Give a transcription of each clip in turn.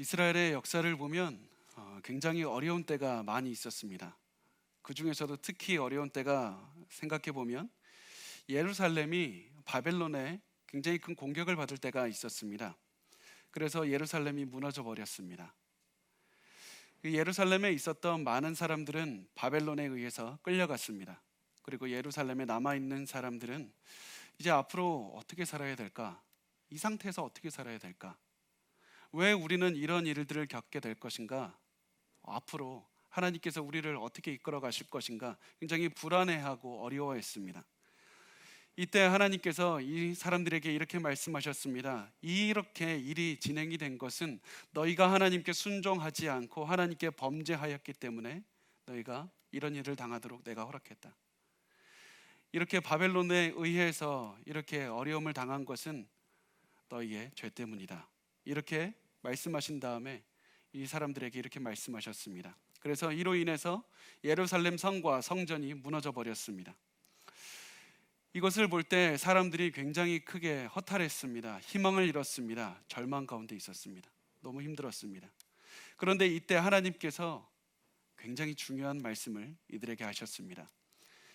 이스라엘의 역사를 보면 굉장히 어려운 때가 많이 있었습니다. 그 중에서도 특히 어려운 때가 생각해 보면 예루살렘이 바벨론에 굉장히 큰 공격을 받을 때가 있었습니다. 그래서 예루살렘이 무너져 버렸습니다. 그 예루살렘에 있었던 많은 사람들은 바벨론에 의해서 끌려갔습니다. 그리고 예루살렘에 남아있는 사람들은 이제 앞으로 어떻게 살아야 될까? 이 상태에서 어떻게 살아야 될까? 왜 우리는 이런 일들을 겪게 될 것인가? 앞으로 하나님께서 우리를 어떻게 이끌어 가실 것인가? 굉장히 불안해하고 어려워했습니다. 이때 하나님께서 이 사람들에게 이렇게 말씀하셨습니다. 이렇게 일이 진행이 된 것은 너희가 하나님께 순종하지 않고 하나님께 범죄하였기 때문에 너희가 이런 일을 당하도록 내가 허락했다. 이렇게 바벨론에 의해서 이렇게 어려움을 당한 것은 너희의 죄 때문이다. 이렇게 말씀하신 다음에 이 사람들에게 이렇게 말씀하셨습니다. 그래서 이로 인해서 예루살렘 성과 성전이 무너져 버렸습니다. 이것을 볼 때 사람들이 굉장히 크게 허탈했습니다. 희망을 잃었습니다. 절망 가운데 있었습니다. 너무 힘들었습니다. 그런데 이때 하나님께서 굉장히 중요한 말씀을 이들에게 하셨습니다.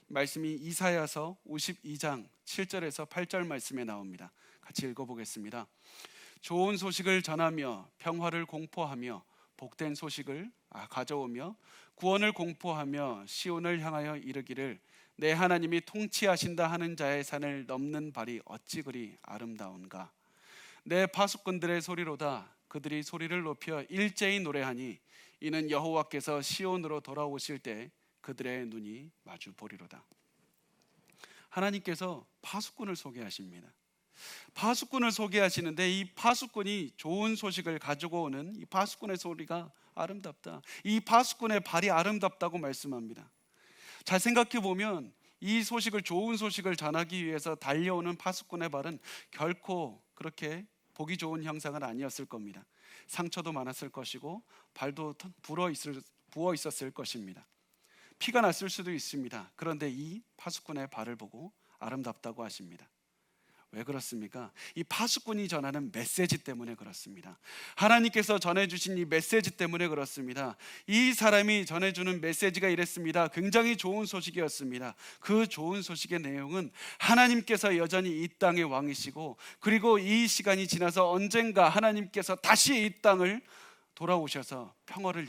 말씀이 이사야서 52장 7절에서 8절 말씀에 나옵니다. 같이 읽어보겠습니다. 좋은 소식을 전하며 평화를 공포하며 복된 소식을 가져오며 구원을 공포하며 시온을 향하여 이르기를 내 하나님이 통치하신다 하는 자의 산을 넘는 발이 어찌 그리 아름다운가. 내 파수꾼들의 소리로다. 그들이 소리를 높여 일제히 노래하니 이는 여호와께서 시온으로 돌아오실 때 그들의 눈이 마주 보리로다. 하나님께서 파수꾼을 소개하십니다. 파수꾼을 소개하시는데 이 파수꾼이 좋은 소식을 가지고 오는 이 파수꾼의 소리가 아름답다. 이 파수꾼의 발이 아름답다고 말씀합니다. 잘 생각해 보면 이 소식을 좋은 소식을 전하기 위해서 달려오는 파수꾼의 발은 결코 그렇게 보기 좋은 형상은 아니었을 겁니다. 상처도 많았을 것이고 발도 부어 있었을 것입니다. 피가 났을 수도 있습니다. 그런데 이 파수꾼의 발을 보고 아름답다고 하십니다. 왜 그렇습니까? 이 파수꾼이 전하는 메시지 때문에 그렇습니다. 하나님께서 전해주신 이 메시지 때문에 그렇습니다. 이 사람이 전해주는 메시지가 이랬습니다. 굉장히 좋은 소식이었습니다. 그 좋은 소식의 내용은 하나님께서 여전히 이 땅의 왕이시고 그리고 이 시간이 지나서 언젠가 하나님께서 다시 이 땅을 돌아오셔서 평화를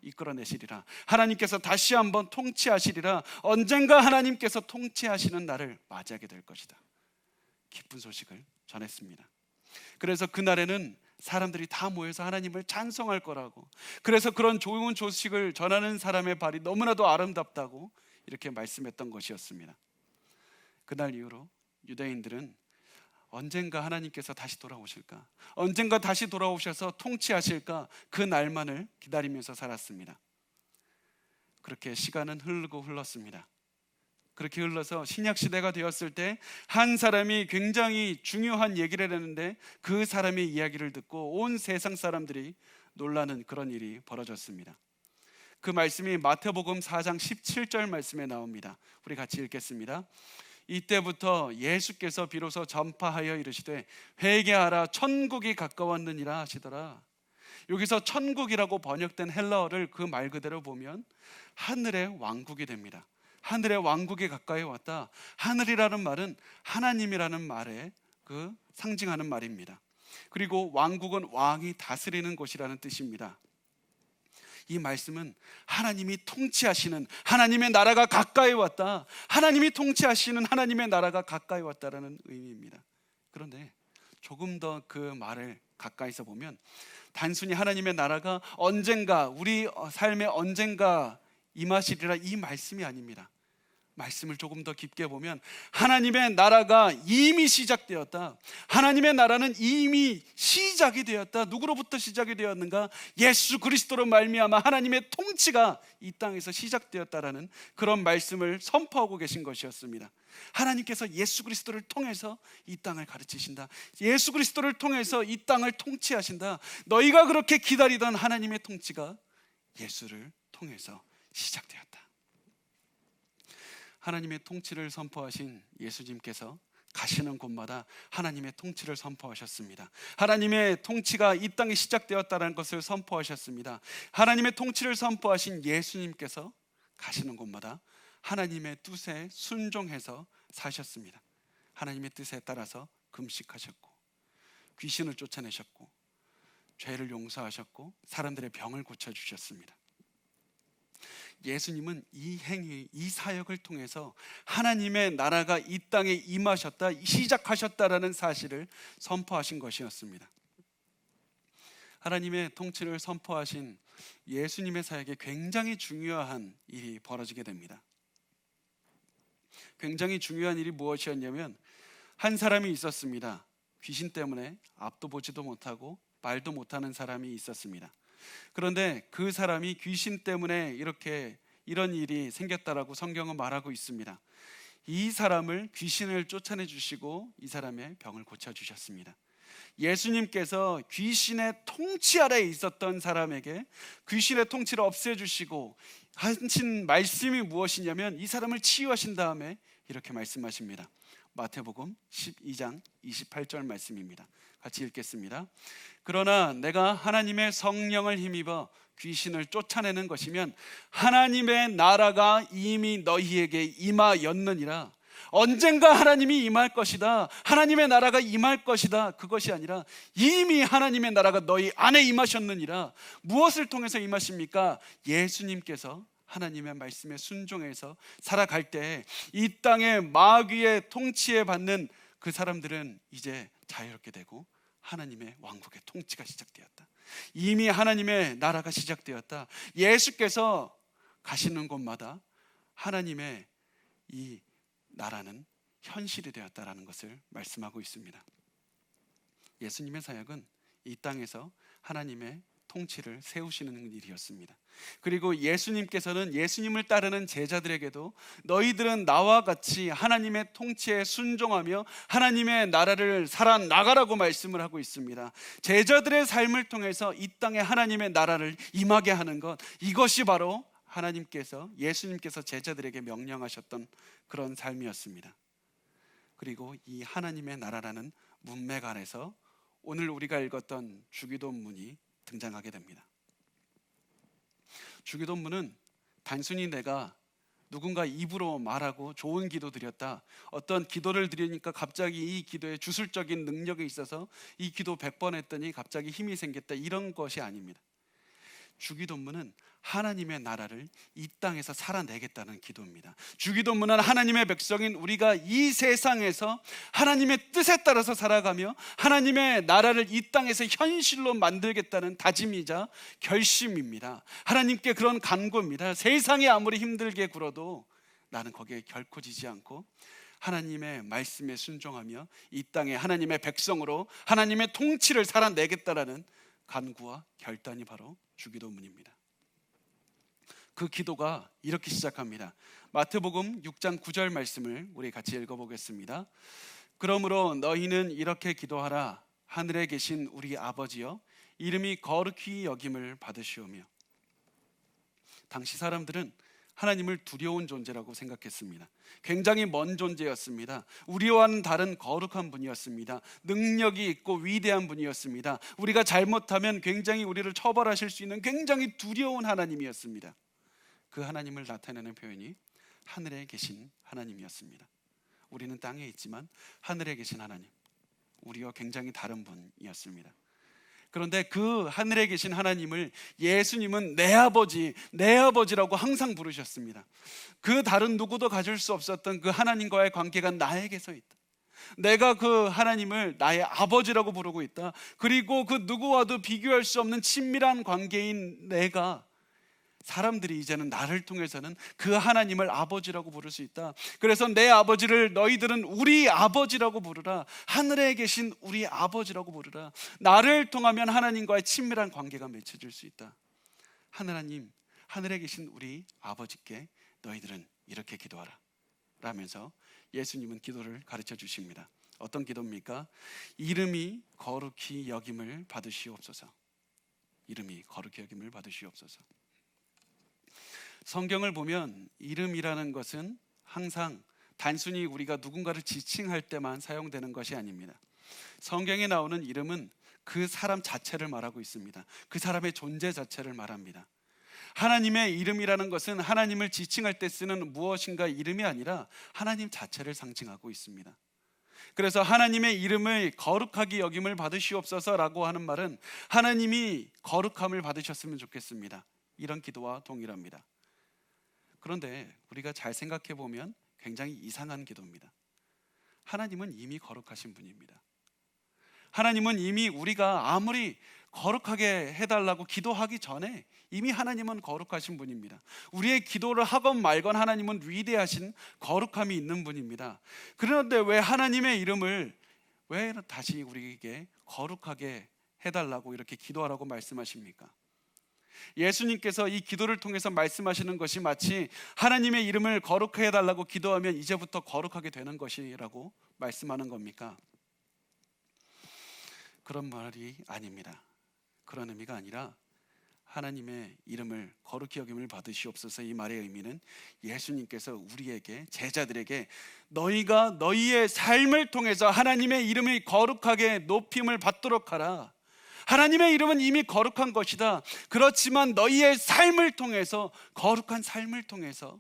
이끌어내시리라. 하나님께서 다시 한번 통치하시리라. 언젠가 하나님께서 통치하시는 날을 맞이하게 될 것이다. 기쁜 소식을 전했습니다. 그래서 그날에는 사람들이 다 모여서 하나님을 찬송할 거라고, 그래서 그런 좋은 소식을 전하는 사람의 발이 너무나도 아름답다고 이렇게 말씀했던 것이었습니다. 그날 이후로 유대인들은 언젠가 하나님께서 다시 돌아오실까, 언젠가 다시 돌아오셔서 통치하실까, 그 날만을 기다리면서 살았습니다. 그렇게 시간은 흐르고 흘렀습니다. 그렇게 흘러서 신약시대가 되었을 때 한 사람이 굉장히 중요한 얘기를 했는데 그 사람의 이야기를 듣고 온 세상 사람들이 놀라는 그런 일이 벌어졌습니다. 그 말씀이 마태복음 4장 17절 말씀에 나옵니다. 우리 같이 읽겠습니다. 이때부터 예수께서 비로소 전파하여 이르시되 회개하라 천국이 가까웠느니라 하시더라. 여기서 천국이라고 번역된 헬라어를 그 말 그대로 보면 하늘의 왕국이 됩니다. 하늘의 왕국이 가까이 왔다. 하늘이라는 말은 하나님이라는 말에 그 상징하는 말입니다. 그리고 왕국은 왕이 다스리는 곳이라는 뜻입니다. 이 말씀은 하나님이 통치하시는 하나님의 나라가 가까이 왔다. 하나님이 통치하시는 하나님의 나라가 가까이 왔다라는 의미입니다. 그런데 조금 더 그 말을 가까이서 보면 단순히 하나님의 나라가 언젠가 우리 삶에 언젠가 임하시리라 이 말씀이 아닙니다. 말씀을 조금 더 깊게 보면 하나님의 나라가 이미 시작되었다. 하나님의 나라는 이미 시작이 되었다. 누구로부터 시작이 되었는가? 예수 그리스도로 말미암아 하나님의 통치가 이 땅에서 시작되었다라는 그런 말씀을 선포하고 계신 것이었습니다. 하나님께서 예수 그리스도를 통해서 이 땅을 가르치신다. 예수 그리스도를 통해서 이 땅을 통치하신다. 너희가 그렇게 기다리던 하나님의 통치가 예수를 통해서 시작되었다. 하나님의 통치를 선포하신 예수님께서 가시는 곳마다 하나님의 통치를 선포하셨습니다. 하나님의 통치가 이 땅에 시작되었다는 것을 선포하셨습니다. 하나님의 통치를 선포하신 예수님께서 가시는 곳마다 하나님의 뜻에 순종해서 사셨습니다. 하나님의 뜻에 따라서 금식하셨고, 귀신을 쫓아내셨고, 죄를 용서하셨고, 사람들의 병을 고쳐주셨습니다. 예수님은 이 행위, 이 사역을 통해서 하나님의 나라가 이 땅에 임하셨다, 시작하셨다라는 사실을 선포하신 것이었습니다. 하나님의 통치를 선포하신 예수님의 사역에 굉장히 중요한 일이 벌어지게 됩니다. 굉장히 중요한 일이 무엇이었냐면, 한 사람이 있었습니다. 귀신 때문에 앞도 보지도 못하고 말도 못하는 사람이 있었습니다. 그런데 그 사람이 귀신 때문에 이런 일이 생겼다라고 성경은 말하고 있습니다. 이 사람을 귀신을 쫓아내 주시고 이 사람의 병을 고쳐 주셨습니다. 예수님께서 귀신의 통치 아래에 있었던 사람에게 귀신의 통치를 없애주시고 하신 말씀이 무엇이냐면, 이 사람을 치유하신 다음에 이렇게 말씀하십니다. 마태복음 12장 28절 말씀입니다. 같이 읽겠습니다. 그러나 내가 하나님의 성령을 힘입어 귀신을 쫓아내는 것이면 하나님의 나라가 이미 너희에게 임하였느니라. 언젠가 하나님이 임할 것이다, 하나님의 나라가 임할 것이다, 그것이 아니라 이미 하나님의 나라가 너희 안에 임하셨느니라. 무엇을 통해서 임하십니까? 예수님께서 하나님의 말씀에 순종해서 살아갈 때 이 땅의 마귀의 통치에 받는 그 사람들은 이제 자유롭게 되고 하나님의 왕국의 통치가 시작되었다. 이미 하나님의 나라가 시작되었다. 예수께서 가시는 곳마다 하나님의 이 나라는 현실이 되었다라는 것을 말씀하고 있습니다. 예수님의 사역은 이 땅에서 하나님의 통치를 세우시는 일이었습니다. 그리고 예수님께서는 예수님을 따르는 제자들에게도 너희들은 나와 같이 하나님의 통치에 순종하며 하나님의 나라를 살아나가라고 말씀을 하고 있습니다. 제자들의 삶을 통해서 이 땅에 하나님의 나라를 임하게 하는 것, 이것이 바로 예수님께서 제자들에게 명령하셨던 그런 삶이었습니다. 그리고 이 하나님의 나라라는 문맥 안에서 오늘 우리가 읽었던 주기도문이 등장하게 됩니다. 주기도문은 단순히 내가 누군가 입으로 말하고 좋은 기도 드렸다, 어떤 기도를 드리니까 갑자기 이 기도에 주술적인 능력이 있어서 이 기도 100번 했더니 갑자기 힘이 생겼다, 이런 것이 아닙니다. 주기도문은 하나님의 나라를 이 땅에서 살아내겠다는 기도입니다. 주기도문은 하나님의 백성인 우리가 이 세상에서 하나님의 뜻에 따라서 살아가며 하나님의 나라를 이 땅에서 현실로 만들겠다는 다짐이자 결심입니다. 하나님께 그런 간구입니다. 세상이 아무리 힘들게 굴어도 나는 거기에 결코 지지 않고 하나님의 말씀에 순종하며 이 땅에 하나님의 백성으로 하나님의 통치를 살아내겠다라는 간구와 결단이 바로 주기도문입니다. 그 기도가 이렇게 시작합니다. 마태복음 6장 9절 말씀을 우리 같이 읽어보겠습니다. 그러므로 너희는 이렇게 기도하라. 하늘에 계신 우리 아버지여, 이름이 거룩히 여김을 받으시오며. 당시 사람들은 하나님을 두려운 존재라고 생각했습니다. 굉장히 먼 존재였습니다. 우리와는 다른 거룩한 분이었습니다. 능력이 있고 위대한 분이었습니다. 우리가 잘못하면 굉장히 우리를 처벌하실 수 있는 굉장히 두려운 하나님이었습니다. 그 하나님을 나타내는 표현이 하늘에 계신 하나님이었습니다. 우리는 땅에 있지만 하늘에 계신 하나님, 우리와 굉장히 다른 분이었습니다. 그런데 그 하늘에 계신 하나님을 예수님은 내 아버지, 내 아버지라고 항상 부르셨습니다. 그 다른 누구도 가질 수 없었던 그 하나님과의 관계가 나에게서 있다. 내가 그 하나님을 나의 아버지라고 부르고 있다. 그리고 그 누구와도 비교할 수 없는 친밀한 관계인 내가, 사람들이 이제는 나를 통해서는 그 하나님을 아버지라고 부를 수 있다. 그래서 내 아버지를 너희들은 우리 아버지라고 부르라. 하늘에 계신 우리 아버지라고 부르라. 나를 통하면 하나님과의 친밀한 관계가 맺혀질 수 있다. 하나님, 하늘에 계신 우리 아버지께 너희들은 이렇게 기도하라 라면서 예수님은 기도를 가르쳐 주십니다. 어떤 기도입니까? 이름이 거룩히 여김을 받으시옵소서. 이름이 거룩히 여김을 받으시옵소서. 성경을 보면 이름이라는 것은 항상 단순히 우리가 누군가를 지칭할 때만 사용되는 것이 아닙니다. 성경에 나오는 이름은 그 사람 자체를 말하고 있습니다. 그 사람의 존재 자체를 말합니다. 하나님의 이름이라는 것은 하나님을 지칭할 때 쓰는 무엇인가 이름이 아니라 하나님 자체를 상징하고 있습니다. 그래서 하나님의 이름을 거룩하게 여김을 받으시옵소서라고 하는 말은 하나님이 거룩함을 받으셨으면 좋겠습니다. 이런 기도와 동일합니다. 그런데 우리가 잘 생각해 보면 굉장히 이상한 기도입니다. 하나님은 이미 거룩하신 분입니다. 하나님은 이미 우리가 아무리 거룩하게 해달라고 기도하기 전에 이미 하나님은 거룩하신 분입니다. 우리의 기도를 하건 말건 하나님은 위대하신 거룩함이 있는 분입니다. 그런데 왜 하나님의 이름을 왜 다시 우리에게 거룩하게 해달라고 이렇게 기도하라고 말씀하십니까? 예수님께서 이 기도를 통해서 말씀하시는 것이 마치 하나님의 이름을 거룩하게 해달라고 기도하면 이제부터 거룩하게 되는 것이라고 말씀하는 겁니까? 그런 말이 아닙니다. 그런 의미가 아니라 하나님의 이름을 거룩히 여김을 받으시옵소서, 이 말의 의미는 예수님께서 우리에게, 제자들에게 너희가 너희의 삶을 통해서 하나님의 이름이 거룩하게 높임을 받도록 하라. 하나님의 이름은 이미 거룩한 것이다. 그렇지만 너희의 삶을 통해서, 거룩한 삶을 통해서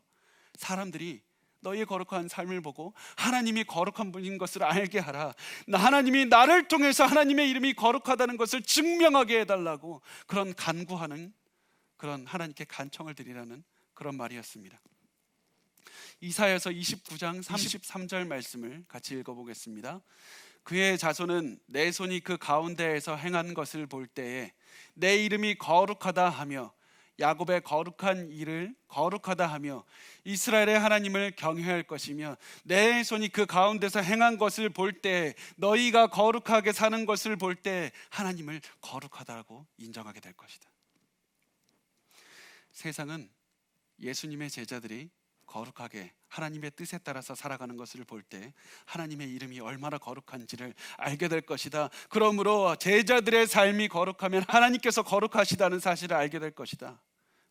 사람들이 너희의 거룩한 삶을 보고 하나님이 거룩한 분인 것을 알게 하라. 하나님이 나를 통해서 하나님의 이름이 거룩하다는 것을 증명하게 해달라고 그런 간구하는, 그런 하나님께 간청을 드리라는 그런 말이었습니다. 이사야서 29장 33절 말씀을 같이 읽어보겠습니다. 그의 자손은 내 손이 그 가운데에서 행한 것을 볼 때에 내 이름이 거룩하다 하며 야곱의 거룩한 일을 거룩하다 하며 이스라엘의 하나님을 경외할 것이며 내 손이 그 가운데서 행한 것을 볼 때 너희가 거룩하게 사는 것을 볼 때 하나님을 거룩하다고 인정하게 될 것이다. 세상은 예수님의 제자들이 거룩하게 하나님의 뜻에 따라서 살아가는 것을 볼 때 하나님의 이름이 얼마나 거룩한지를 알게 될 것이다. 그러므로 제자들의 삶이 거룩하면 하나님께서 거룩하시다는 사실을 알게 될 것이다.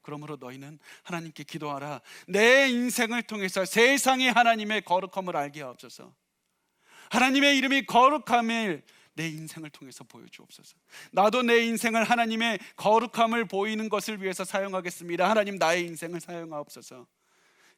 그러므로 너희는 하나님께 기도하라. 내 인생을 통해서 세상이 하나님의 거룩함을 알게 하옵소서. 하나님의 이름이 거룩함을 내 인생을 통해서 보여주옵소서. 나도 내 인생을 하나님의 거룩함을 보이는 것을 위해서 사용하겠습니다. 하나님, 나의 인생을 사용하옵소서.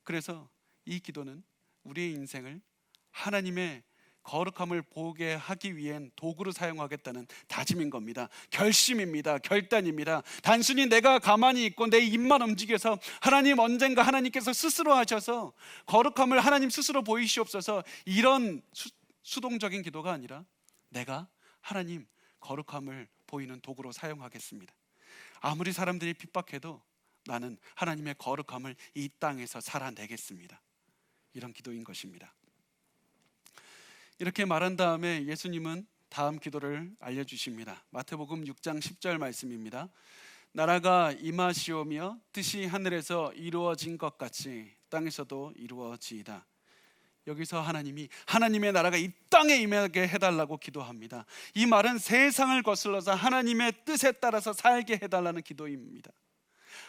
그래서 이 기도는 우리의 인생을 하나님의 거룩함을 보게 하기 위한 도구로 사용하겠다는 다짐인 겁니다. 결심입니다. 결단입니다. 단순히 내가 가만히 있고 내 입만 움직여서 하나님, 언젠가 하나님께서 스스로 하셔서 거룩함을 하나님 스스로 보이시옵소서, 이런 수동적인 기도가 아니라 내가 하나님 거룩함을 보이는 도구로 사용하겠습니다. 아무리 사람들이 핍박해도 나는 하나님의 거룩함을 이 땅에서 살아내겠습니다. 이런 기도인 것입니다. 이렇게 말한 다음에 예수님은 다음 기도를 알려주십니다. 마태복음 6장 10절 말씀입니다. 나라가 임하시오며 뜻이 하늘에서 이루어진 것 같이 땅에서도 이루어지이다. 여기서 하나님이 하나님의 나라가 이 땅에 임하게 해달라고 기도합니다. 이 말은 세상을 거슬러서 하나님의 뜻에 따라서 살게 해달라는 기도입니다.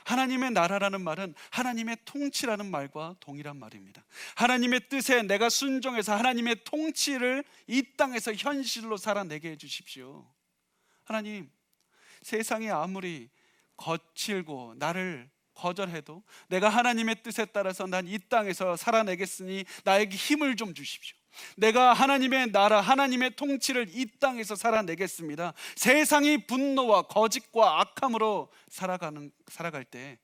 하나님의 나라라는 말은 하나님의 통치라는 말과 동일한 말입니다. 하나님의 뜻에 내가 순종해서 하나님의 통치를 이 땅에서 현실로 살아내게 해주십시오. 하나님, 세상이 아무리 거칠고 나를 거절해도 내가 하나님의 뜻에 따라서 난 이 땅에서 살아내겠으니 나에게 힘을 좀 주십시오. 내가 하나님의 나라, 하나님의 통치를 이 땅에서 살아내겠습니다. 세상이 분노와 거짓과 악함으로 살아갈 때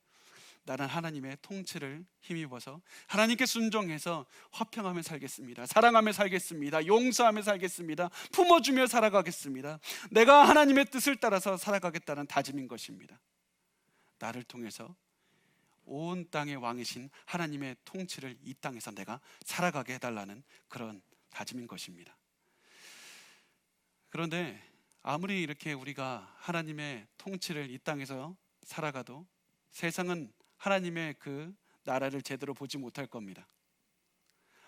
나는 하나님의 통치를 힘입어서 하나님께 순종해서 화평하며 살겠습니다. 사랑하며 살겠습니다. 용서하며 살겠습니다. 품어주며 살아가겠습니다. 내가 하나님의 뜻을 따라서 살아가겠다는 다짐인 것입니다. 나를 통해서 온 땅의 왕이신 하나님의 통치를 이 땅에서 내가 살아가게 해달라는 그런 다짐인 것입니다. 그런데 아무리 이렇게 우리가 하나님의 통치를 이 땅에서 살아가도 세상은 하나님의 그 나라를 제대로 보지 못할 겁니다.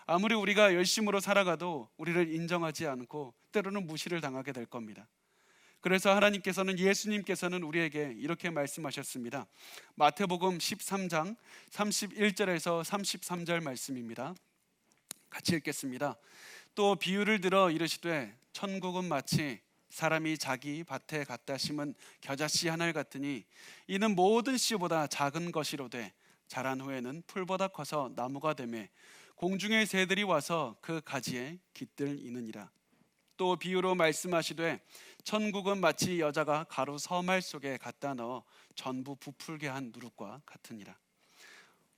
아무리 우리가 열심으로 살아가도 우리를 인정하지 않고 때로는 무시를 당하게 될 겁니다. 그래서 하나님께서는, 예수님께서는 우리에게 이렇게 말씀하셨습니다. 마태복음 13장 31절에서 33절 말씀입니다. 같이 읽겠습니다. 또 비유를 들어 이르시되 천국은 마치 사람이 자기 밭에 갖다 심은 겨자씨 하나를 같으니 이는 모든 씨보다 작은 것이로되 자란 후에는 풀보다 커서 나무가 되매 공중의 새들이 와서 그 가지에 깃들 이느니라. 또 비유로 말씀하시되 천국은 마치 여자가 가루 서말 속에 갖다 넣어 전부 부풀게 한 누룩과 같으니라.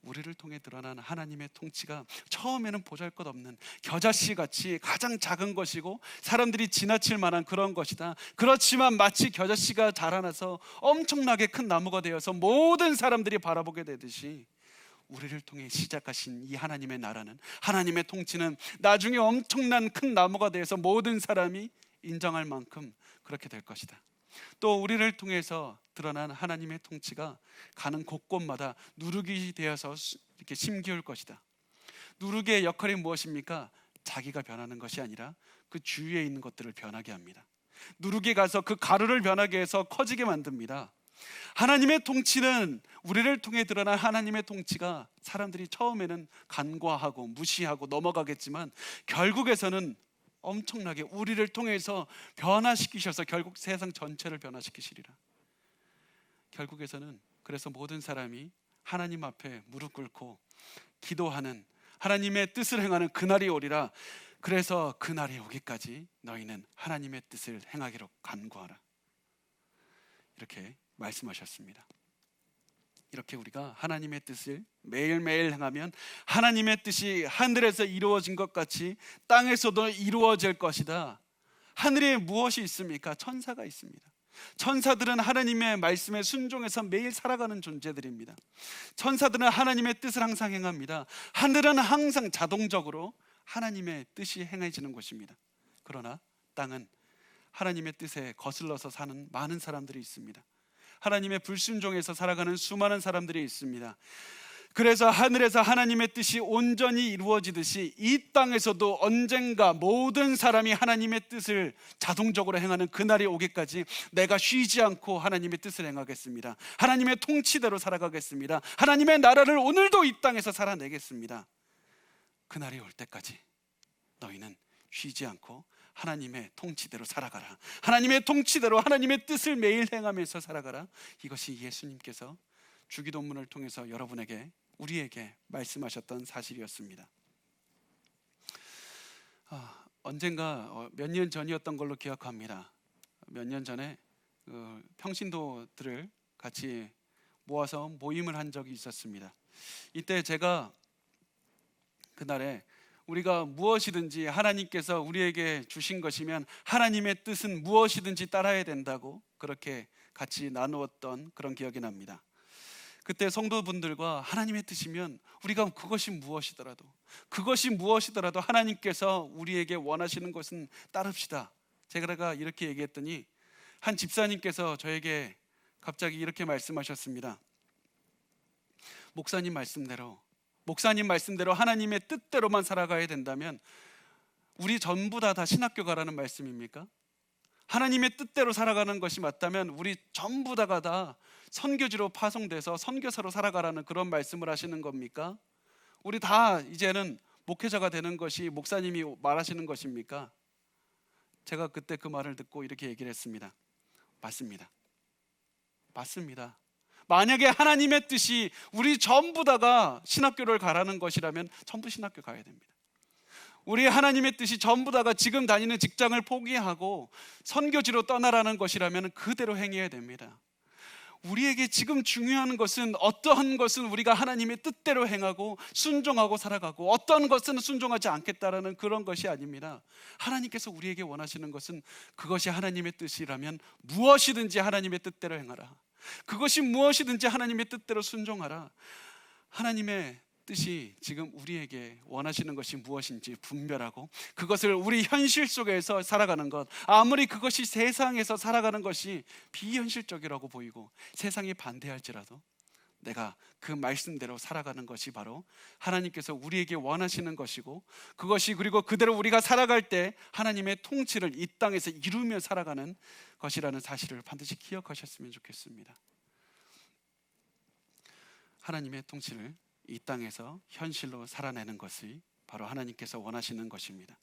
우리를 통해 드러나는 하나님의 통치가 처음에는 보잘것없는 겨자씨 같이 가장 작은 것이고 사람들이 지나칠 만한 그런 것이다. 그렇지만 마치 겨자씨가 자라나서 엄청나게 큰 나무가 되어서 모든 사람들이 바라보게 되듯이 우리를 통해 시작하신 이 하나님의 나라는, 하나님의 통치는 나중에 엄청난 큰 나무가 되어서 모든 사람이 인정할 만큼 그렇게 될 것이다. 또 우리를 통해서 드러난 하나님의 통치가 가는 곳곳마다 누룩이 되어서 이렇게 심기울 것이다. 누룩의 역할이 무엇입니까? 자기가 변하는 것이 아니라 그 주위에 있는 것들을 변하게 합니다. 누룩이 가서 그 가루를 변하게 해서 커지게 만듭니다. 하나님의 통치는, 우리를 통해 드러난 하나님의 통치가 사람들이 처음에는 간과하고 무시하고 넘어가겠지만 결국에서는 엄청나게 우리를 통해서 변화시키셔서 결국 세상 전체를 변화시키시리라. 결국에서는 그래서 모든 사람이 하나님 앞에 무릎 꿇고 기도하는, 하나님의 뜻을 행하는 그날이 오리라. 그래서 그날이 오기까지 너희는 하나님의 뜻을 행하기로 간구하라. 이렇게 말씀하셨습니다. 이렇게 우리가 하나님의 뜻을 매일매일 행하면 하나님의 뜻이 하늘에서 이루어진 것 같이 땅에서도 이루어질 것이다. 하늘에 무엇이 있습니까? 천사가 있습니다. 천사들은 하나님의 말씀에 순종해서 매일 살아가는 존재들입니다. 천사들은 하나님의 뜻을 항상 행합니다. 하늘은 항상 자동적으로 하나님의 뜻이 행해지는 곳입니다. 그러나 땅은 하나님의 뜻에 거슬러서 사는 많은 사람들이 있습니다. 하나님의 불순종에서 살아가는 수많은 사람들이 있습니다. 그래서 하늘에서 하나님의 뜻이 온전히 이루어지듯이 이 땅에서도 언젠가 모든 사람이 하나님의 뜻을 자동적으로 행하는 그날이 오기까지 내가 쉬지 않고 하나님의 뜻을 행하겠습니다. 하나님의 통치대로 살아가겠습니다. 하나님의 나라를 오늘도 이 땅에서 살아내겠습니다. 그날이 올 때까지 너희는 쉬지 않고 하나님의 통치대로 살아가라. 하나님의 통치대로 하나님의 뜻을 매일 행하면서 살아가라. 이것이 예수님께서 주기도문을 통해서 여러분에게, 우리에게 말씀하셨던 사실이었습니다. 언젠가 몇 년 전이었던 걸로 기억합니다. 몇 년 전에 평신도들을 같이 모아서 모임을 한 적이 있었습니다. 이때 제가 그날에 우리가 무엇이든지 하나님께서 우리에게 주신 것이면 하나님의 뜻은 무엇이든지 따라야 된다고 그렇게 같이 나누었던 그런 기억이 납니다. 그때 성도분들과 하나님의 뜻이면 우리가 그것이 무엇이더라도 하나님께서 우리에게 원하시는 것은 따릅시다. 제가 이렇게 얘기했더니 한 집사님께서 저에게 갑자기 이렇게 말씀하셨습니다. 목사님 말씀대로 하나님의 뜻대로만 살아가야 된다면 우리 전부 다 신학교 가라는 말씀입니까? 하나님의 뜻대로 살아가는 것이 맞다면 우리 전부 다가 다 선교지로 파송돼서 선교사로 살아가라는 그런 말씀을 하시는 겁니까? 우리 다 이제는 목회자가 되는 것이 목사님이 말하시는 것입니까? 제가 그때 그 말을 듣고 이렇게 얘기를 했습니다. 맞습니다. 만약에 하나님의 뜻이 우리 전부 다가 신학교를 가라는 것이라면 전부 신학교 가야 됩니다. 우리 하나님의 뜻이 전부 다가 지금 다니는 직장을 포기하고 선교지로 떠나라는 것이라면 그대로 행해야 됩니다. 우리에게 지금 중요한 것은 어떠한 것은 우리가 하나님의 뜻대로 행하고 순종하고 살아가고 어떠한 것은 순종하지 않겠다라는 그런 것이 아닙니다. 하나님께서 우리에게 원하시는 것은 그것이 하나님의 뜻이라면 무엇이든지 하나님의 뜻대로 행하라. 그것이 무엇이든지 하나님의 뜻대로 순종하라. 하나님의 뜻이 지금 우리에게 원하시는 것이 무엇인지 분별하고 그것을 우리 현실 속에서 살아가는 것, 아무리 그것이 세상에서 살아가는 것이 비현실적이라고 보이고 세상이 반대할지라도 내가 그 말씀대로 살아가는 것이 바로 하나님께서 우리에게 원하시는 것이고 그것이 그리고 그대로 우리가 살아갈 때 하나님의 통치를 이 땅에서 이루며 살아가는 것이라는 사실을 반드시 기억하셨으면 좋겠습니다. 하나님의 통치를 이 땅에서 현실로 살아내는 것이 바로 하나님께서 원하시는 것입니다.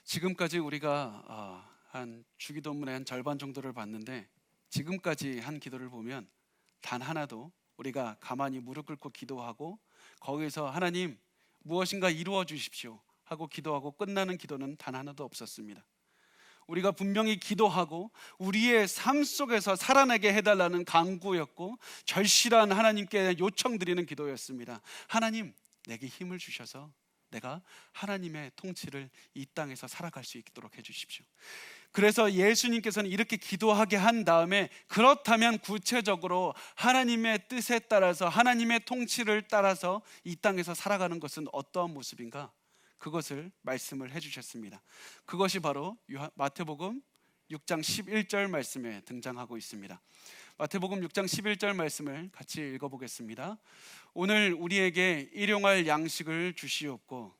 지금까지 우리가 한 주기도문의 한 절반 정도를 봤는데, 지금까지 한 기도를 보면 단 하나도 우리가 가만히 무릎 꿇고 기도하고 거기서 하나님 무엇인가 이루어 주십시오 하고 기도하고 끝나는 기도는 단 하나도 없었습니다. 우리가 분명히 기도하고 우리의 삶 속에서 살아내게 해달라는 간구였고 절실한 하나님께 요청드리는 기도였습니다. 하나님, 내게 힘을 주셔서 내가 하나님의 통치를 이 땅에서 살아갈 수 있도록 해주십시오. 그래서 예수님께서는 이렇게 기도하게 한 다음에, 그렇다면 구체적으로 하나님의 뜻에 따라서 하나님의 통치를 따라서 이 땅에서 살아가는 것은 어떠한 모습인가? 그것을 말씀을 해주셨습니다. 그것이 바로 마태복음 6장 11절 말씀에 등장하고 있습니다. 마태복음 6장 11절 말씀을 같이 읽어보겠습니다. 오늘 우리에게 일용할 양식을 주시옵고,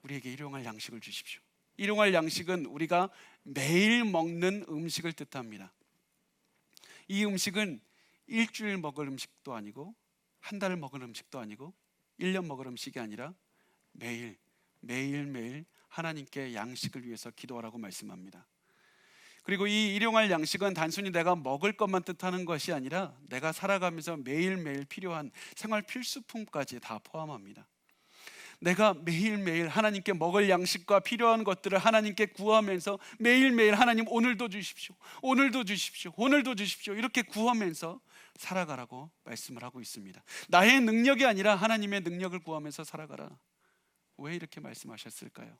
우리에게 일용할 양식을 주십시오. 일용할 양식은 우리가 매일 먹는 음식을 뜻합니다. 이 음식은 일주일 먹을 음식도 아니고 한 달 먹을 음식도 아니고 1년 먹을 음식이 아니라 매일매일 하나님께 양식을 위해서 기도하라고 말씀합니다. 그리고 이 일용할 양식은 단순히 내가 먹을 것만 뜻하는 것이 아니라 내가 살아가면서 매일매일 필요한 생활 필수품까지 다 포함합니다. 내가 매일매일 하나님께 먹을 양식과 필요한 것들을 하나님께 구하면서 매일매일 하나님 오늘도 주십시오, 오늘도 주십시오, 오늘도 주십시오 이렇게 구하면서 살아가라고 말씀을 하고 있습니다. 나의 능력이 아니라 하나님의 능력을 구하면서 살아가라. 왜 이렇게 말씀하셨을까요?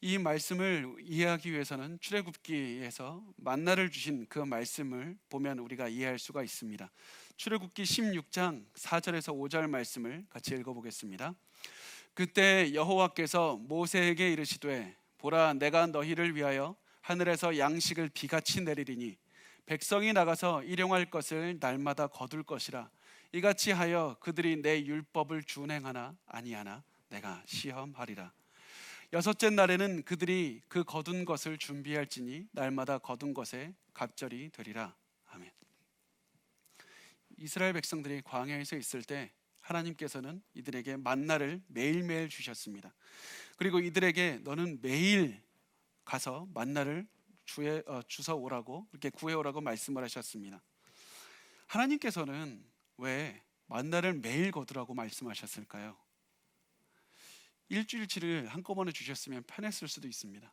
이 말씀을 이해하기 위해서는 출애굽기에서 만나를 주신 그 말씀을 보면 우리가 이해할 수가 있습니다. 출애굽기 16장 4절에서 5절 말씀을 같이 읽어보겠습니다. 그때 여호와께서 모세에게 이르시되, 보라, 내가 너희를 위하여 하늘에서 양식을 비같이 내리리니 백성이 나가서 일용할 것을 날마다 거둘 것이라. 이같이 하여 그들이 내 율법을 준행하나 아니하나 내가 시험하리라. 여섯째 날에는 그들이 그 거둔 것을 준비할지니 날마다 거둔 것에 갑절이 되리라. 아멘. 이스라엘 백성들이 광야에서 있을 때 하나님께서는 이들에게 만나를 매일매일 주셨습니다. 그리고 이들에게 너는 매일 가서 만나를 주워 오라고, 이렇게 구해오라고 말씀을 하셨습니다. 하나님께서는 왜 만나를 매일 거두라고 말씀하셨을까요? 일주일치를 한꺼번에 주셨으면 편했을 수도 있습니다.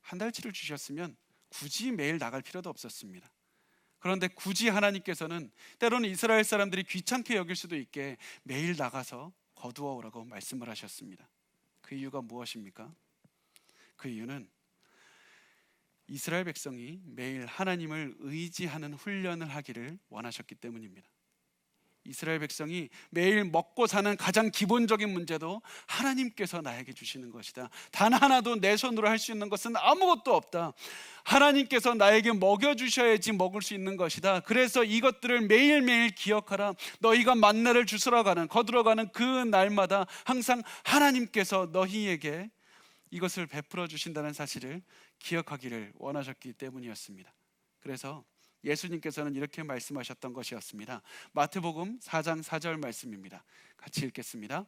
한 달치를 주셨으면 굳이 매일 나갈 필요도 없었습니다. 그런데 굳이 하나님께서는 때로는 이스라엘 사람들이 귀찮게 여길 수도 있게 매일 나가서 거두어 오라고 말씀을 하셨습니다. 그 이유가 무엇입니까? 그 이유는 이스라엘 백성이 매일 하나님을 의지하는 훈련을 하기를 원하셨기 때문입니다. 이스라엘 백성이 매일 먹고 사는 가장 기본적인 문제도 하나님께서 나에게 주시는 것이다. 단 하나도 내 손으로 할 수 있는 것은 아무것도 없다. 하나님께서 나에게 먹여주셔야지 먹을 수 있는 것이다. 그래서 이것들을 매일매일 기억하라. 너희가 만나를 주스러 가는, 거두러 가는 그 날마다 항상 하나님께서 너희에게 이것을 베풀어 주신다는 사실을 기억하기를 원하셨기 때문이었습니다. 그래서 예수님께서는 이렇게 말씀하셨던 것이었습니다. 마태복음 4장 4절 말씀입니다. 같이 읽겠습니다.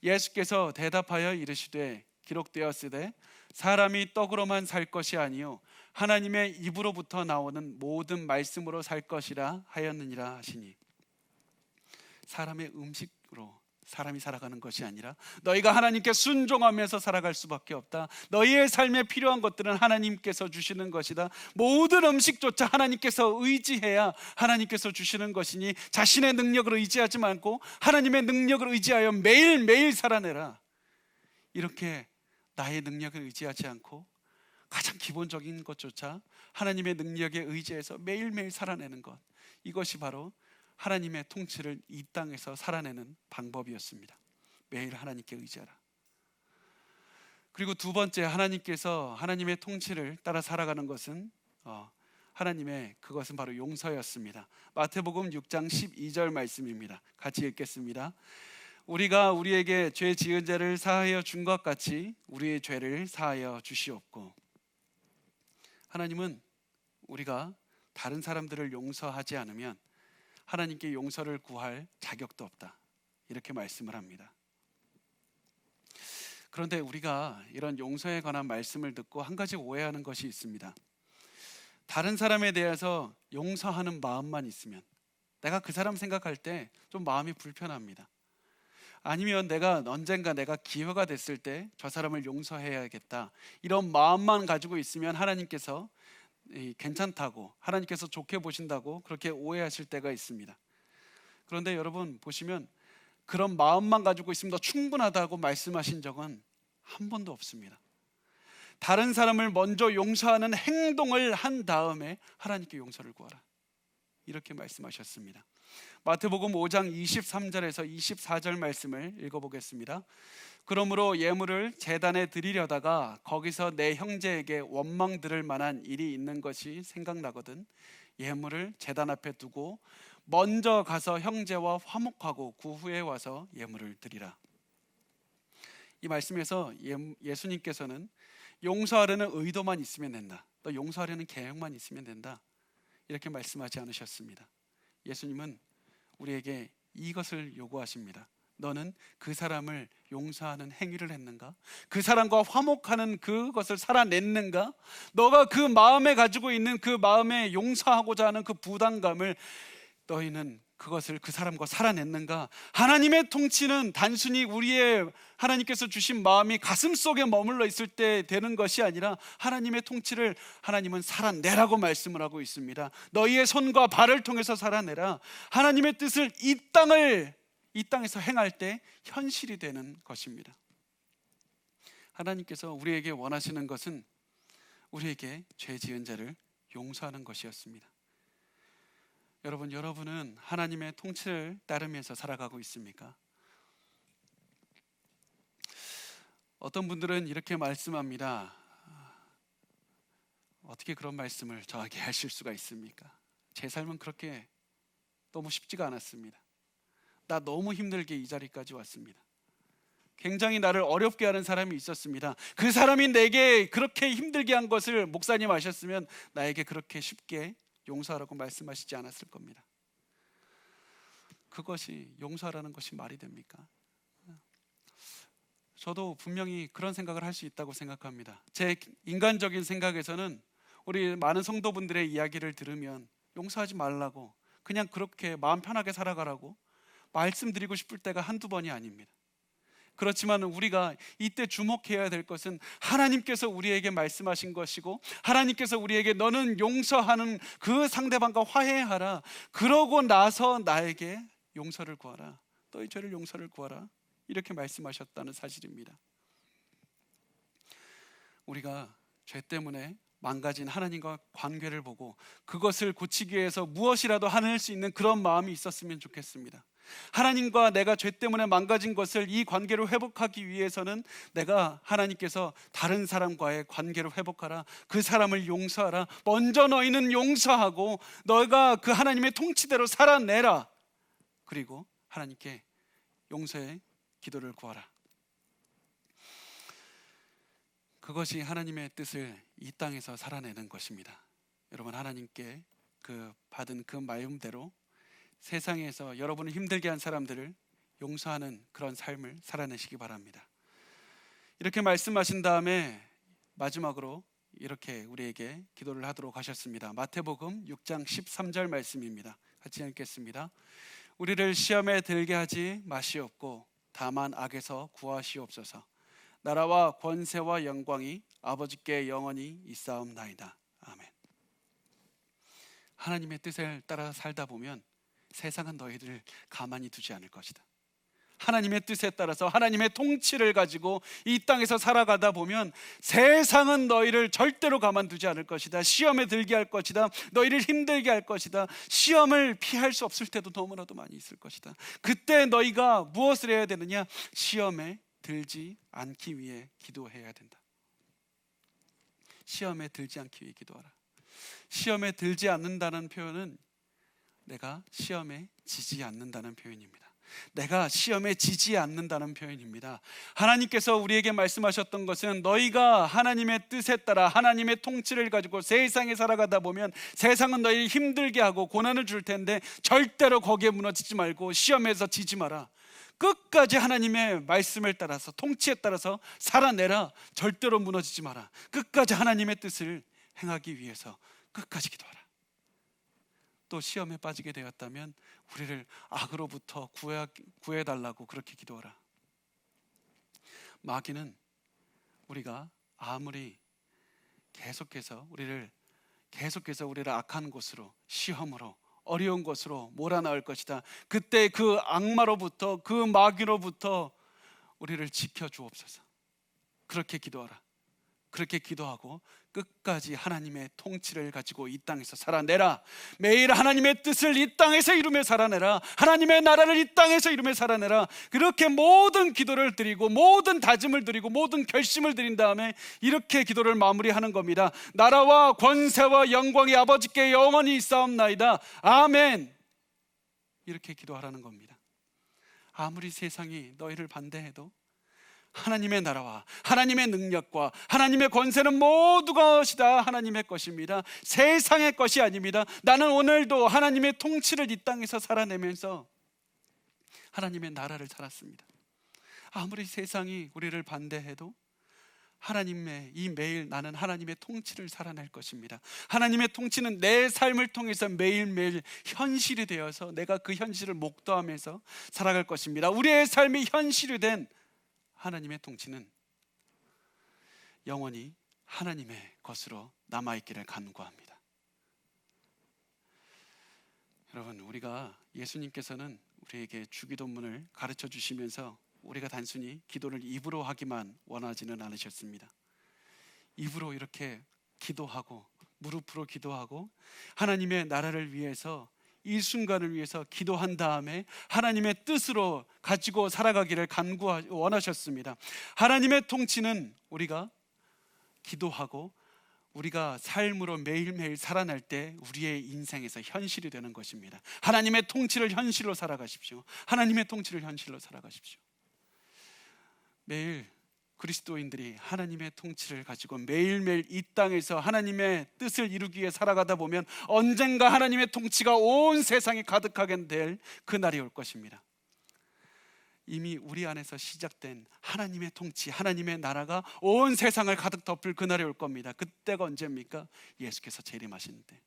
예수께서 대답하여 이르시되 기록되었으되 사람이 떡으로만 살 것이 아니요 하나님의 입으로부터 나오는 모든 말씀으로 살 것이라 하였느니라 하시니, 사람의 음식으로 사람이 살아가는 것이 아니라 너희가 하나님께 순종하면서 살아갈 수밖에 없다. 너희의 삶에 필요한 것들은 하나님께서 주시는 것이다. 모든 음식조차 하나님께서 의지해야 하나님께서 주시는 것이니 자신의 능력을 의지하지 말고 하나님의 능력을 의지하여 매일매일 살아내라. 이렇게 나의 능력을 의지하지 않고 가장 기본적인 것조차 하나님의 능력에 의지해서 매일매일 살아내는 것, 이것이 바로 하나님의 통치를 이 땅에서 살아내는 방법이었습니다. 매일 하나님께 의지하라. 그리고 두 번째, 하나님께서 하나님의 통치를 따라 살아가는 것은 그것은 바로 용서였습니다. 마태복음 6장 12절 말씀입니다. 같이 읽겠습니다. 우리가 우리에게 죄 지은 자를 사하여 준 것 같이 우리의 죄를 사하여 주시옵고. 하나님은 우리가 다른 사람들을 용서하지 않으면 하나님께 용서를 구할 자격도 없다. 이렇게 말씀을 합니다. 그런데 우리가 이런 용서에 관한 말씀을 듣고 한 가지 오해하는 것이 있습니다. 다른 사람에 대해서 용서하는 마음만 있으면, 내가 그 사람 생각할 때 좀 마음이 불편합니다. 아니면 내가 언젠가 기회가 됐을 때 저 사람을 용서해야겠다, 이런 마음만 가지고 있으면 하나님께서 괜찮다고, 하나님께서 좋게 보신다고 그렇게 오해하실 때가 있습니다. 그런데 여러분 보시면 그런 마음만 가지고 있으면 더 충분하다고 말씀하신 적은 한 번도 없습니다. 다른 사람을 먼저 용서하는 행동을 한 다음에 하나님께 용서를 구하라, 이렇게 말씀하셨습니다. 마태복음 5장 23절에서 24절 말씀을 읽어보겠습니다. 그러므로 예물을 제단에 드리려다가 거기서 내 형제에게 원망 들을 만한 일이 있는 것이 생각나거든 예물을 제단 앞에 두고 먼저 가서 형제와 화목하고 그 후에 와서 예물을 드리라. 이 말씀에서 예수님께서는 용서하려는 의도만 있으면 된다, 또 용서하려는 계획만 있으면 된다, 이렇게 말씀하지 않으셨습니다. 예수님은 우리에게 이것을 요구하십니다. 너는 그 사람을 용서하는 행위를 했는가? 그 사람과 화목하는 그것을 살아냈는가? 너가 그 마음에 가지고 있는 그 마음에 용서하고자 하는 그 부담감을 너희는 그것을 그 사람과 살아냈는가? 하나님의 통치는 단순히 우리의 하나님께서 주신 마음이 가슴속에 머물러 있을 때 되는 것이 아니라 하나님의 통치를 하나님은 살아내라고 말씀을 하고 있습니다. 너희의 손과 발을 통해서 살아내라. 하나님의 뜻을 이 땅에서 행할 때 현실이 되는 것입니다. 하나님께서 우리에게 원하시는 것은 우리에게 죄 지은 자를 용서하는 것이었습니다. 여러분은 하나님의 통치를 따르면서 살아가고 있습니까? 어떤 분들은 이렇게 말씀합니다. 어떻게 그런 말씀을 저에게 하실 수가 있습니까? 제 삶은 그렇게 너무 쉽지가 않았습니다. 나 너무 힘들게 이 자리까지 왔습니다. 굉장히 나를 어렵게 하는 사람이 있었습니다. 그 사람이 내게 그렇게 힘들게 한 것을 목사님 아셨으면 나에게 그렇게 쉽게 용서하라고 말씀하시지 않았을 겁니다. 그것이 용서하라는 것이 말이 됩니까? 저도 분명히 그런 생각을 할 수 있다고 생각합니다. 제 인간적인 생각에서는 우리 많은 성도분들의 이야기를 들으면 용서하지 말라고, 그냥 그렇게 마음 편하게 살아가라고 말씀드리고 싶을 때가 한두 번이 아닙니다. 그렇지만 우리가 이때 주목해야 될 것은 하나님께서 우리에게 말씀하신 것이고, 하나님께서 우리에게 너는 용서하는 그 상대방과 화해하라, 그러고 나서 나에게 용서를 구하라, 너의 죄를 용서를 구하라, 이렇게 말씀하셨다는 사실입니다. 우리가 죄 때문에 망가진 하나님과 관계를 보고 그것을 고치기 위해서 무엇이라도 해낼 수 있는 그런 마음이 있었으면 좋겠습니다. 하나님과 내가 죄 때문에 망가진 것을, 이 관계를 회복하기 위해서는 내가 하나님께서 다른 사람과의 관계를 회복하라, 그 사람을 용서하라, 먼저 너희는 용서하고 너희가 그 하나님의 통치대로 살아내라, 그리고 하나님께 용서의 기도를 구하라. 그것이 하나님의 뜻을 이 땅에서 살아내는 것입니다. 여러분, 하나님께 받은 그 마음대로 세상에서 여러분을 힘들게 한 사람들을 용서하는 그런 삶을 살아내시기 바랍니다. 이렇게 말씀하신 다음에 마지막으로 이렇게 우리에게 기도를 하도록 하셨습니다. 마태복음 6장 13절 말씀입니다. 같이 읽겠습니다. 우리를 시험에 들게 하지 마시옵고 다만 악에서 구하시옵소서. 나라와 권세와 영광이 아버지께 영원히 있사옵나이다. 아멘. 하나님의 뜻을 따라 살다 보면 세상은 너희를 가만히 두지 않을 것이다. 하나님의 뜻에 따라서 하나님의 통치를 가지고 이 땅에서 살아가다 보면 세상은 너희를 절대로 가만두지 않을 것이다. 시험에 들게 할 것이다. 너희를 힘들게 할 것이다. 시험을 피할 수 없을 때도 너무나도 많이 있을 것이다. 그때 너희가 무엇을 해야 되느냐? 시험에 들지 않기 위해 기도해야 된다. 시험에 들지 않기 위해 기도하라. 시험에 들지 않는다는 표현은 내가 시험에 지지 않는다는 표현입니다. 내가 시험에 지지 않는다는 표현입니다. 하나님께서 우리에게 말씀하셨던 것은 너희가 하나님의 뜻에 따라 하나님의 통치를 가지고 세상에 살아가다 보면 세상은 너희를 힘들게 하고 고난을 줄 텐데 절대로 거기에 무너지지 말고 시험에서 지지 마라. 끝까지 하나님의 말씀을 따라서, 통치에 따라서 살아내라. 절대로 무너지지 마라. 끝까지 하나님의 뜻을 행하기 위해서 끝까지 기도하라. 또 시험에 빠지게 되었다면 우리를 악으로부터 구해달라고 그렇게 기도하라. 마귀는 우리가 아무리 계속해서 우리를 악한 곳으로, 시험으로, 어려운 곳으로 몰아넣을 것이다. 그때 그 악마로부터, 그 마귀로부터 우리를 지켜주옵소서. 그렇게 기도하라. 그렇게 기도하고 끝까지 하나님의 통치를 가지고 이 땅에서 살아내라. 매일 하나님의 뜻을 이 땅에서 이루며 살아내라. 하나님의 나라를 이 땅에서 이루며 살아내라. 그렇게 모든 기도를 드리고, 모든 다짐을 드리고, 모든 결심을 드린 다음에 이렇게 기도를 마무리하는 겁니다. 나라와 권세와 영광이 아버지께 영원히 있사옵나이다. 아멘. 이렇게 기도하라는 겁니다. 아무리 세상이 너희를 반대해도 하나님의 나라와 하나님의 능력과 하나님의 권세는 모두가 것이다. 하나님의 것입니다. 세상의 것이 아닙니다. 나는 오늘도 하나님의 통치를 이 땅에서 살아내면서 하나님의 나라를 살았습니다. 아무리 세상이 우리를 반대해도 하나님의 이 매일 나는 하나님의 통치를 살아낼 것입니다. 하나님의 통치는 내 삶을 통해서 매일매일 현실이 되어서 내가 그 현실을 목도하면서 살아갈 것입니다. 우리의 삶이 현실이 된 하나님의 통치는 영원히 하나님의 것으로 남아있기를 간구합니다. 여러분, 우리가 예수님께서는 우리에게 주기도문을 가르쳐 주시면서 우리가 단순히 기도를 입으로 하기만 원하지는 않으셨습니다. 입으로 이렇게 기도하고 무릎으로 기도하고 하나님의 나라를 위해서, 이 순간을 위해서 기도한 다음에 하나님의 뜻으로 가지고 살아가기를 원하셨습니다. 하나님의 통치는 우리가 기도하고 우리가 삶으로 매일매일 살아날 때 우리의 인생에서 현실이 되는 것입니다. 하나님의 통치를 현실로 살아가십시오. 하나님의 통치를 현실로 살아가십시오. 매일 그리스도인들이 하나님의 통치를 가지고 매일매일 이 땅에서 하나님의 뜻을 이루기 위해 살아가다 보면 언젠가 하나님의 통치가 온 세상에 가득하게 될 그날이 올 것입니다. 이미 우리 안에서 시작된 하나님의 통치, 하나님의 나라가 온 세상을 가득 덮을 그날이 올 겁니다. 그때가 언제입니까? 예수께서 재림하시는 때.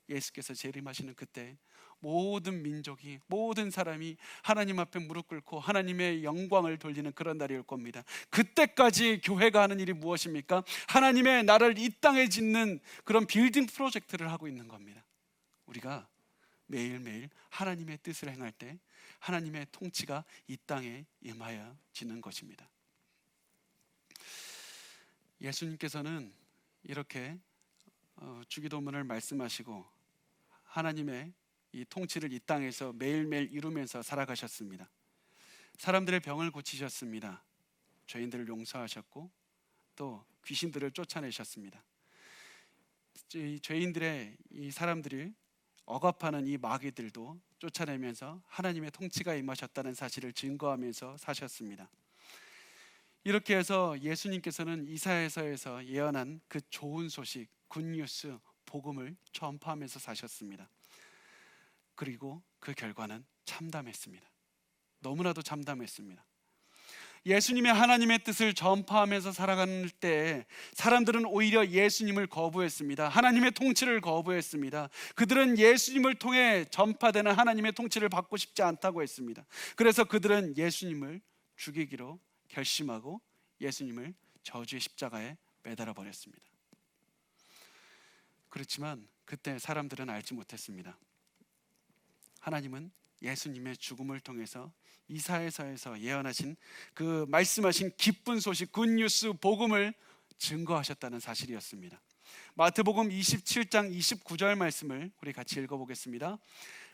예수께서 재림하시는 그때 모든 민족이, 모든 사람이 하나님 앞에 무릎 꿇고 하나님의 영광을 돌리는 그런 날이 올 겁니다. 그때까지 교회가 하는 일이 무엇입니까? 하나님의 나라를 이 땅에 짓는 그런 빌딩 프로젝트를 하고 있는 겁니다. 우리가 매일매일 하나님의 뜻을 행할 때 하나님의 통치가 이 땅에 임하여지는 것입니다. 예수님께서는 이렇게 주기도문을 말씀하시고 하나님의 이 통치를 이 땅에서 매일매일 이루면서 살아가셨습니다. 사람들의 병을 고치셨습니다. 죄인들을 용서하셨고 또 귀신들을 쫓아내셨습니다. 이 죄인들의 이 사람들이 억압하는 이 마귀들도 쫓아내면서 하나님의 통치가 임하셨다는 사실을 증거하면서 사셨습니다. 이렇게 해서 예수님께서는 이사야서에서 예언한 그 좋은 소식, 굿뉴스, 복음을 전파하면서 사셨습니다. 그리고 그 결과는 참담했습니다. 너무나도 참담했습니다. 예수님의 하나님의 뜻을 전파하면서 살아가는 때 사람들은 오히려 예수님을 거부했습니다. 하나님의 통치를 거부했습니다. 그들은 예수님을 통해 전파되는 하나님의 통치를 받고 싶지 않다고 했습니다. 그래서 그들은 예수님을 죽이기로 결심하고 예수님을 저주의 십자가에 매달아 버렸습니다. 그렇지만 그때 사람들은 알지 못했습니다. 하나님은 예수님의 죽음을 통해서 이사야서에서 예언하신 그 말씀하신 기쁜 소식, 굿뉴스, 복음을 증거하셨다는 사실이었습니다. 마태복음 27장 29절 말씀을 우리 같이 읽어보겠습니다.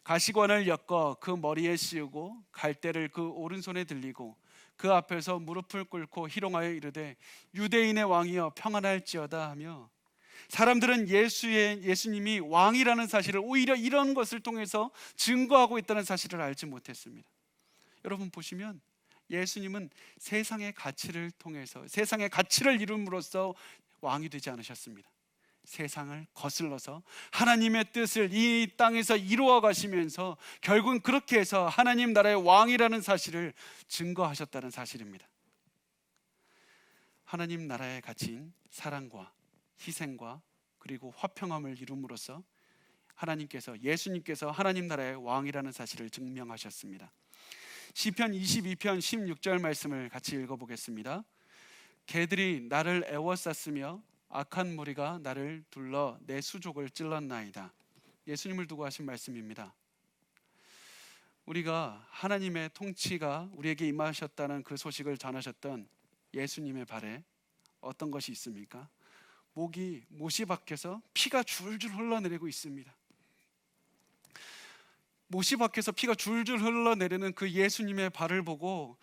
가시관을 엮어 그 머리에 씌우고 갈대를 그 오른손에 들리고 그 앞에서 무릎을 꿇고 희롱하여 이르되 유대인의 왕이여 평안할지어다 하며, 사람들은 예수님이 왕이라는 사실을 오히려 이런 것을 통해서 증거하고 있다는 사실을 알지 못했습니다. 여러분 보시면 예수님은 세상의 가치를 통해서 세상의 가치를 이룸으로써 왕이 되지 않으셨습니다. 세상을 거슬러서 하나님의 뜻을 이 땅에서 이루어 가시면서 결국은 그렇게 해서 하나님 나라의 왕이라는 사실을 증거하셨다는 사실입니다. 하나님 나라에 갇힌 사랑과 희생과 그리고 화평함을 이룸으로써 예수님께서 하나님 나라의 왕이라는 사실을 증명하셨습니다. 시편 22편 16절 말씀을 같이 읽어보겠습니다. 개들이 나를 애워쌌으며 악한 무리가 나를 둘러 내 수족을 찔렀나이다. 예수님을 두고 하신 말씀입니다. 우리가 하나님의 통치가 우리에게 임하셨다는 그 소식을 전하셨던 예수님의 발에 어떤 것이 있습니까? 못이 박혀서 피가 줄줄 흘러내리고 있습니다. 못이 박혀서 피가 줄줄 흘러내리는 그 예수님의 발을 보고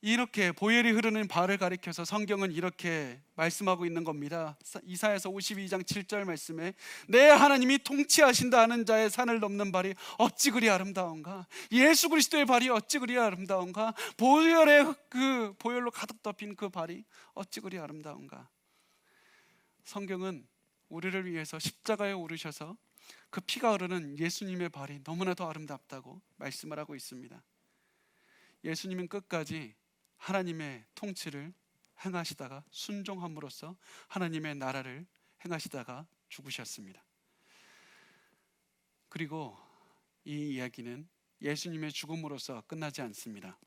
이렇게 보혈이 흐르는 발을 가리켜서 성경은 이렇게 말씀하고 있는 겁니다. 이사야서 52장 7절 말씀에 내 하나님이 통치하신다 하는 자의 산을 넘는 발이 어찌 그리 아름다운가. 예수 그리스도의 발이 어찌 그리 아름다운가. 보혈로 가득 덮인 그 발이 어찌 그리 아름다운가. 성경은 우리를 위해서 십자가에 오르셔서 그 피가 흐르는 예수님의 발이 너무나도 아름답다고 말씀을 하고 있습니다. 예수님은 끝까지 하나님의 통치를 행하시다가 순종함으로써 하나님의 나라를 행하시다가 죽으셨습니다. 그리고 이 이야기는 예수님의 죽음으로써 끝나지 않습니다.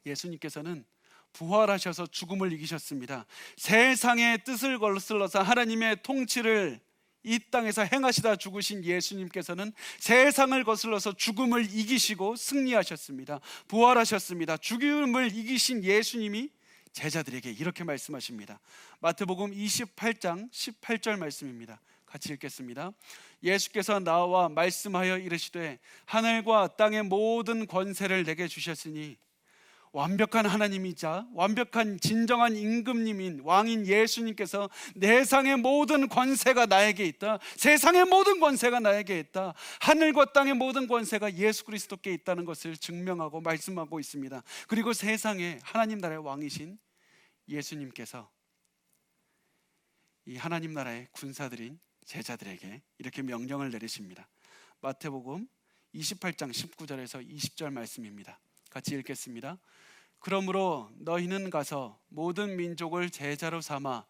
예수님께서는 부활하셔서 죽음을 이기셨습니다. 세상의 뜻을 거슬러서 하나님의 통치를 이 땅에서 행하시다 죽으신 예수님께서는 세상을 거슬러서 죽음을 이기시고 승리하셨습니다. 부활하셨습니다. 죽음을 이기신 예수님이 제자들에게 이렇게 말씀하십니다. 마태복음 28장 18절 말씀입니다. 같이 읽겠습니다. 예수께서 나와 말씀하여 이르시되 하늘과 땅의 모든 권세를 내게 주셨으니 완벽한 하나님이자 완벽한 진정한 임금님인 왕인 예수님께서 세상의 모든 권세가 나에게 있다. 세상의 모든 권세가 나에게 있다. 하늘과 땅의 모든 권세가 예수 그리스도께 있다는 것을 증명하고 말씀하고 있습니다. 그리고 세상에 하나님 나라의 왕이신 예수님께서 이 하나님 나라의 군사들인 제자들에게 이렇게 명령을 내리십니다. 마태복음 28장 19절에서 20절 말씀입니다. 같이 읽겠습니다. 그러므로 너희는 가서 모든 민족을 제자로 삼아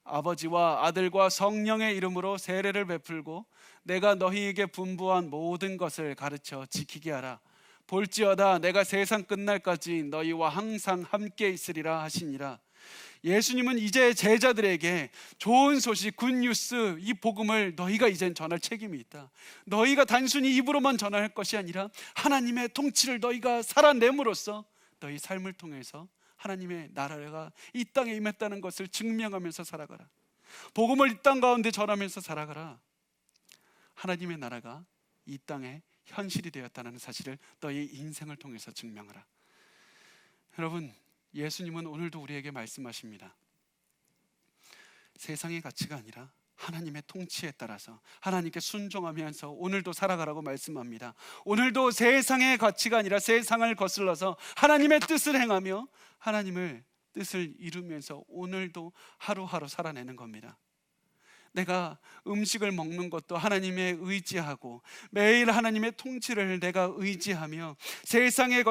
아버지와 아들과 성령의 이름으로 세례를 베풀고 내가 너희에게 분부한 모든 것을 가르쳐 지키게 하라. 볼지어다 내가 세상 끝날까지 너희와 항상 함께 있으리라 하시니라. 예수님은 이제 제자들에게 좋은 소식, 굿뉴스, 이 복음을 너희가 이젠 전할 책임이 있다. 너희가 단순히 입으로만 전할 것이 아니라 하나님의 통치를 너희가 살아냄으로써 너희 삶을 통해서 하나님의 나라가 이 땅에 임했다는 것을 증명하면서 살아가라. 복음을 이 땅 가운데 전하면서 살아가라. 하나님의 나라가 이 땅에 현실이 되었다는 사실을 너희 인생을 통해서 증명하라. 여러분, 예수님은 오늘도 우리에게 말씀하십니다. 세상의 가치가 아니라 하나님의 통치에 따라서 하나님께 순종하면서 오늘도 살아가라고 말씀합니다. 오늘도 세상의 가치가 아니라 세상을 거슬러서 하나님의 뜻을 행하며 하나님의 뜻을 이루면서 오늘도 하루하루 살아내는 겁니다. 내가 음식을 먹는 것도 하나님의 의지하고 매일 하나님의 통치를 내가 의지하며 세상의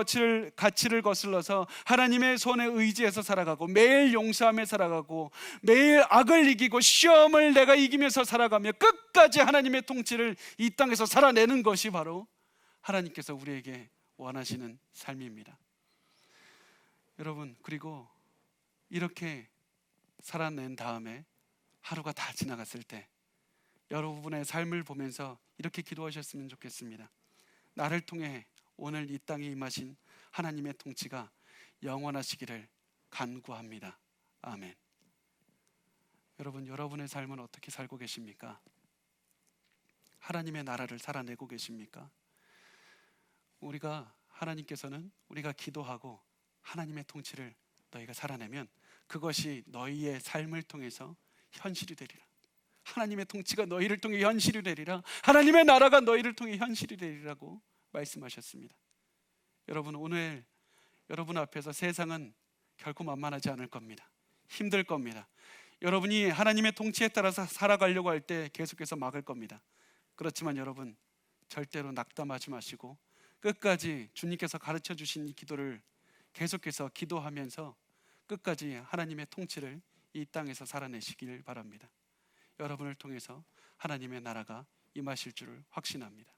가치를 거슬러서 하나님의 손에 의지해서 살아가고 매일 용서하며 살아가고 매일 악을 이기고 시험을 내가 이기면서 살아가며 끝까지 하나님의 통치를 이 땅에서 살아내는 것이 바로 하나님께서 우리에게 원하시는 삶입니다. 여러분, 그리고 이렇게 살아낸 다음에 하루가 다 지나갔을 때 여러분의 삶을 보면서 이렇게 기도하셨으면 좋겠습니다. 나를 통해 오늘 이 땅에 임하신 하나님의 통치가 영원하시기를 간구합니다. 아멘. 여러분, 여러분의 삶은 어떻게 살고 계십니까? 하나님의 나라를 살아내고 계십니까? 하나님께서는 우리가 기도하고 하나님의 통치를 너희가 살아내면 그것이 너희의 삶을 통해서 현실이 되리라. 하나님의 통치가 너희를 통해 현실이 되리라. 하나님의 나라가 너희를 통해 현실이 되리라고 말씀하셨습니다. 여러분, 오늘 여러분 앞에서 세상은 결코 만만하지 않을 겁니다. 힘들 겁니다. 여러분이 하나님의 통치에 따라서 살아가려고 할 때 계속해서 막을 겁니다. 그렇지만 여러분, 절대로 낙담하지 마시고 끝까지 주님께서 가르쳐 주신 이 기도를 계속해서 기도하면서 끝까지 하나님의 통치를 이 땅에서 살아내시길 바랍니다. 여러분을 통해서 하나님의 나라가 임하실 줄을 확신합니다.